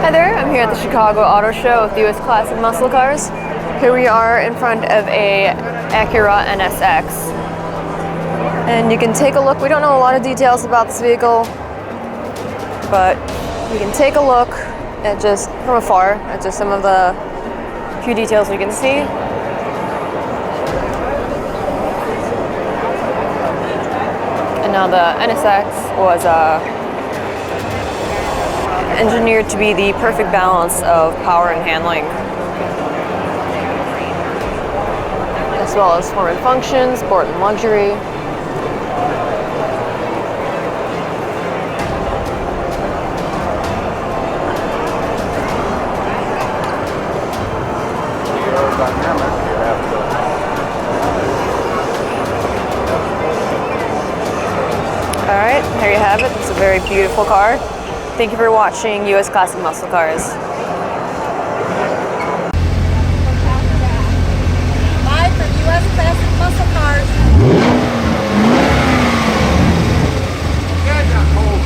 Hi there, I'm here at the Chicago Auto Show with the US Classic Muscle Cars. Here we are in front of a Acura NSX. And you can take a look. We don't know a lot of details about this vehicle, but you can take a look at just from afar at just some of the few details we can see. And now the NSX was engineered to be the perfect balance of power and handling, as well as form and function, sport and luxury. Alright, there you have it. It's a very beautiful car. Thank you for watching US Classic Muscle Cars. Live from US Classic Muscle Cars. You guys got cold,